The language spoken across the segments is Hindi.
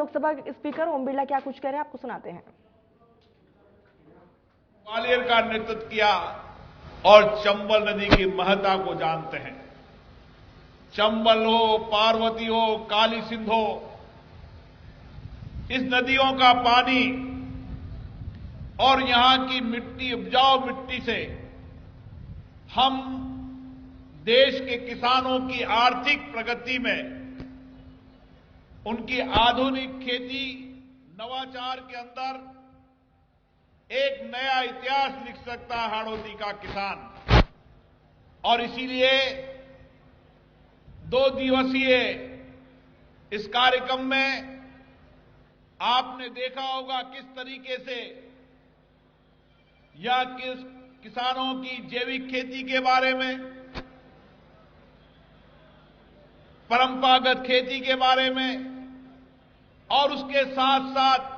लोकसभा स्पीकर ओम बिरला क्या कुछ कह रहे हैं, आपको सुनाते हैं। ग्वालियर का नेतृत्व किया और चंबल नदी की महत्ता को जानते हैं। चंबल हो, पार्वती हो, काली सिंध हो, इस नदियों का पानी और यहां की मिट्टी, उपजाऊ मिट्टी से हम देश के किसानों की आर्थिक प्रगति में, उनकी आधुनिक खेती, नवाचार के अंदर एक नया इतिहास लिख सकता है हाड़ौती का किसान। और इसीलिए 2 दिवसीय इस कार्यक्रम में आपने देखा होगा किस तरीके से या किस किसानों की जैविक खेती के बारे में, परंपरागत खेती के बारे में और उसके साथ साथ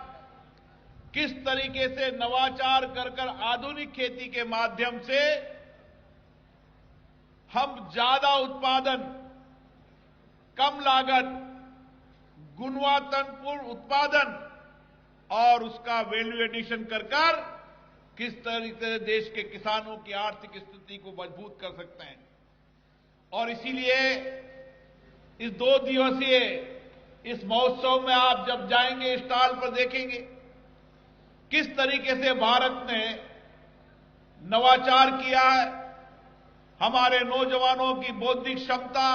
किस तरीके से नवाचार कर आधुनिक खेती के माध्यम से हम ज्यादा उत्पादन, कम लागत, गुणवत्तापूर्ण उत्पादन और उसका वैल्यू एडिशन कर किस तरीके से देश के किसानों की आर्थिक स्थिति को मजबूत कर सकते हैं। और इसीलिए इस 2 दिवसीय इस महोत्सव में आप जब जाएंगे, स्टॉल पर देखेंगे किस तरीके से भारत ने नवाचार किया है। हमारे नौजवानों की बौद्धिक क्षमता,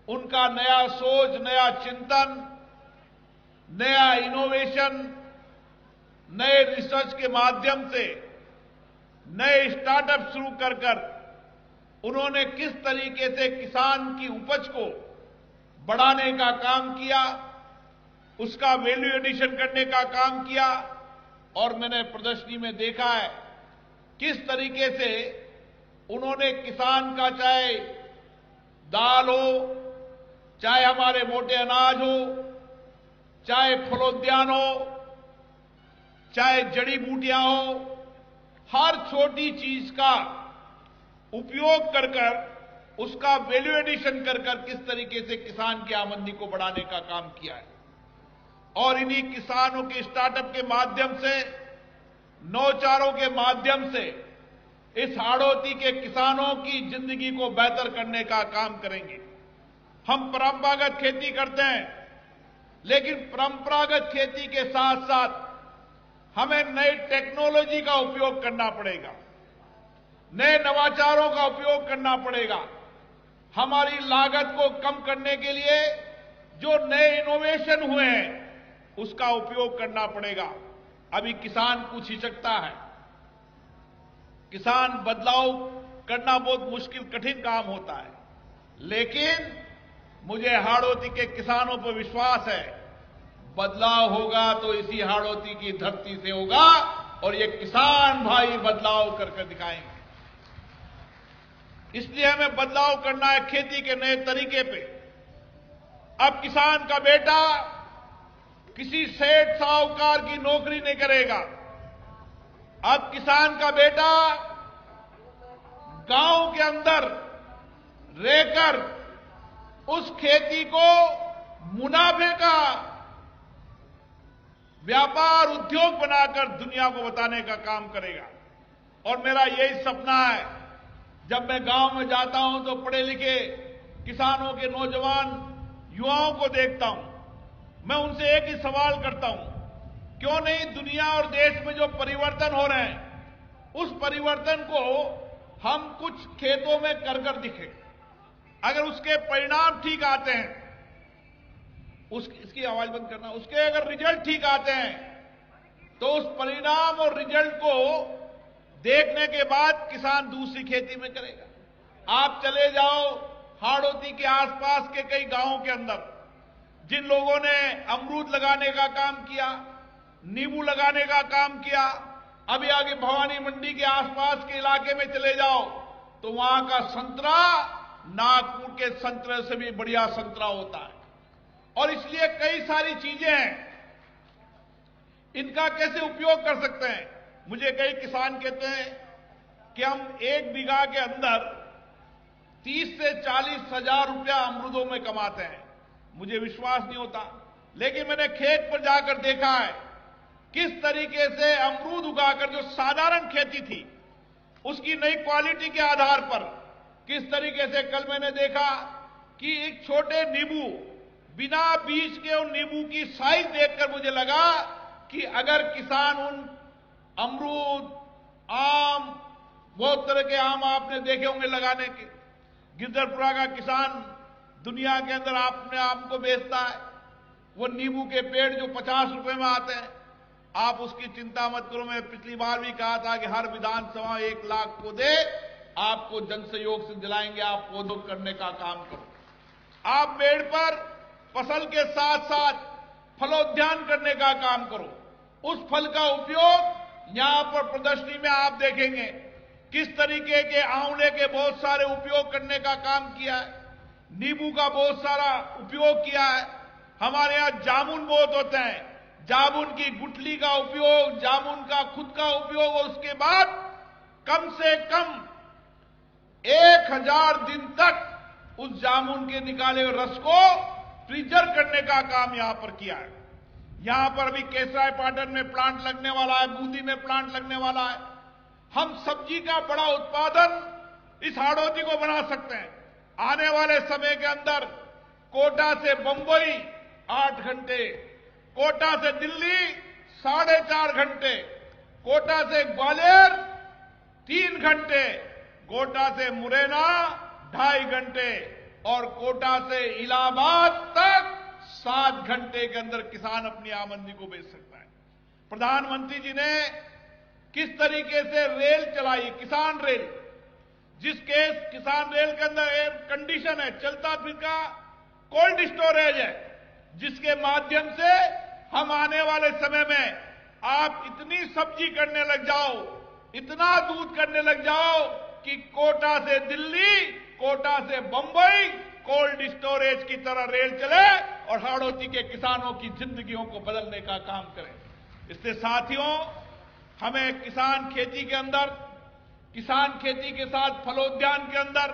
उनका नया सोच, नया चिंतन, नया इनोवेशन, नए रिसर्च के माध्यम से नए स्टार्टअप शुरू कर उन्होंने किस तरीके से किसान की उपज को बढ़ाने का काम किया, उसका वैल्यू एडिशन करने का काम किया। और मैंने प्रदर्शनी में देखा है किस तरीके से उन्होंने किसान का, चाहे दाल हो, चाहे हमारे मोटे अनाज हो, चाहे फलोद्यान हो, चाहे जड़ी बूटियां हो, हर छोटी चीज का उपयोग कर उसका वैल्यू एडिशन कर किस तरीके से किसान की आमदनी को बढ़ाने का काम किया है। और इन्हीं किसानों के स्टार्टअप के माध्यम से, नौचारों के माध्यम से इस हाड़ौती के किसानों की जिंदगी को बेहतर करने का काम करेंगे। हम परंपरागत खेती करते हैं, लेकिन परंपरागत खेती के साथ साथ हमें नई टेक्नोलॉजी का उपयोग करना पड़ेगा, नए नवाचारों का उपयोग करना पड़ेगा। हमारी लागत को कम करने के लिए जो नए इनोवेशन हुए हैं उसका उपयोग करना पड़ेगा। अभी किसान कुछ हिचकता है, किसान बदलाव करना बहुत मुश्किल, कठिन काम होता है, लेकिन मुझे हाड़ौती के किसानों पर विश्वास है बदलाव होगा तो इसी हाड़ौती की धरती से होगा और ये किसान भाई बदलाव करके दिखाएंगे। इसलिए हमें बदलाव करना है खेती के नए तरीके पे। अब किसान का बेटा किसी सेठ साहूकार की नौकरी नहीं करेगा। अब किसान का बेटा गांव के अंदर रहकर उस खेती को मुनाफे का व्यापार, उद्योग बनाकर दुनिया को बताने का काम करेगा। और मेरा यही सपना है, जब मैं गांव में जाता हूं तो पढ़े लिखे किसानों के नौजवान युवाओं को देखता हूं, मैं उनसे एक ही सवाल करता हूं, क्यों नहीं दुनिया और देश में जो परिवर्तन हो रहे हैं उस परिवर्तन को हम कुछ खेतों में कर दिखे। अगर उसके परिणाम ठीक आते हैं, इसकी आवाज बंद करना, उसके अगर रिजल्ट ठीक आते हैं तो उस परिणाम और रिजल्ट को देखने के बाद किसान दूसरी खेती में करेगा। आप चले जाओ हाड़ौती के आसपास के कई गांवों के अंदर, जिन लोगों ने अमरूद लगाने का काम किया, नींबू लगाने का काम किया, अभी आगे भवानी मंडी के आसपास के इलाके में चले जाओ तो वहां का संतरा नागपुर के संतरे से भी बढ़िया संतरा होता है। और इसलिए कई सारी चीजें हैं, इनका कैसे उपयोग कर सकते हैं। मुझे कई किसान कहते हैं कि हम 1 बीघा के अंदर 30 से 40 हजार रुपया अमरूदों में कमाते हैं। मुझे विश्वास नहीं होता। लेकिन मैंने खेत पर जाकर देखा है किस तरीके से अमरूद उगाकर जो साधारण खेती थी उसकी नई क्वालिटी के आधार पर किस तरीके से कल मैंने देखा कि एक छोटे नींबू बिना बीज के उन नींबू की साइज देखकर मुझे लगा कि अगर किसान उन अमरूद, आम, बहुत तरह के आम आपने देखे होंगे लगाने के, गिरधरपुरा का किसान दुनिया के अंदर अपने आम को बेचता है। वो नींबू के पेड़ जो 50 रुपए में आते हैं, आप उसकी चिंता मत करो। मैं पिछली बार भी कहा था कि हर विधानसभा 1 लाख पौधे आपको जन सहयोग से दिलाएंगे, आप पौधों करने का काम करो। आप पेड़ पर फसल के साथ साथ फलोद्यान करने का काम करो। उस फल का उपयोग यहां पर प्रदर्शनी में आप देखेंगे किस तरीके के आंवले के बहुत सारे उपयोग करने का काम किया है, नींबू का बहुत सारा उपयोग किया है। हमारे यहां जामुन बहुत होते हैं, जामुन की गुठली का उपयोग, जामुन का खुद का उपयोग, और उसके बाद कम से कम 1000 दिन तक उस जामुन के निकाले हुए रस को प्रिजर्व करने का काम यहां पर किया है। यहां पर अभी केसराय पाटन में प्लांट लगने वाला है, बूंदी में प्लांट लगने वाला है। हम सब्जी का बड़ा उत्पादन इस हाड़ौती को बना सकते हैं। आने वाले समय के अंदर कोटा से बंबई 8 घंटे, कोटा से दिल्ली 4.5 घंटे, कोटा से ग्वालियर 3 घंटे, कोटा से मुरैना 2.5 घंटे और कोटा से इलाहाबाद तक 7 घंटे के अंदर किसान अपनी आमदनी को बेच सकता है। प्रधानमंत्री जी ने किस तरीके से रेल चलाई, किसान रेल, जिसके किसान रेल के अंदर एयर कंडीशन है, चलता फिरता कोल्ड स्टोरेज है, जिसके माध्यम से हम आने वाले समय में आप इतनी सब्जी करने लग जाओ, इतना दूध करने लग जाओ कि कोटा से दिल्ली, कोटा से बंबई कोल्ड स्टोरेज की तरह रेल चले और हाड़ौती के किसानों की जिंदगियों को बदलने का काम करें। इससे साथियों, हमें किसान खेती के अंदर, किसान खेती के साथ फलोद्यान के अंदर,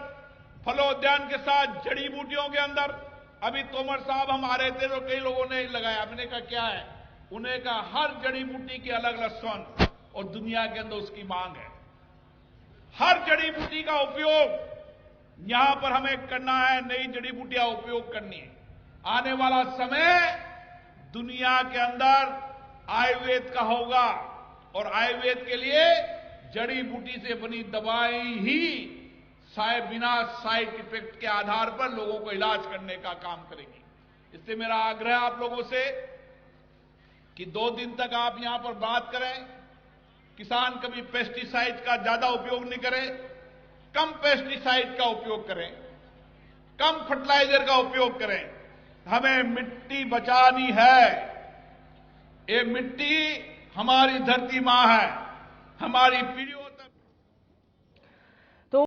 फलोद्यान के साथ जड़ी बूटियों के अंदर, अभी तोमर साहब हम आ रहे थे तो कई लोगों ने लगाया, हमने कहा क्या है, उन्हें कहा हर जड़ी बूटी की अलग अलग स्वाद और दुनिया के अंदर उसकी मांग है। हर जड़ी बूटी का उपयोग यहां पर हमें करना है, नई जड़ी बूटियां उपयोग करनी है। आने वाला समय दुनिया के अंदर आयुर्वेद का होगा और आयुर्वेद के लिए जड़ी बूटी से बनी दवाई ही शायद बिना साइड इफेक्ट के आधार पर लोगों को इलाज करने का काम करेगी। इससे मेरा आग्रह आप लोगों से कि 2 दिन तक आप यहां पर बात करें, किसान कभी पेस्टिसाइड का ज्यादा उपयोग नहीं करें, कम पेस्टिसाइड का उपयोग करें, कम फर्टिलाइजर का उपयोग करें। हमें मिट्टी बचानी है। ये मिट्टी हमारी धरती मां है, हमारी पीढ़ियों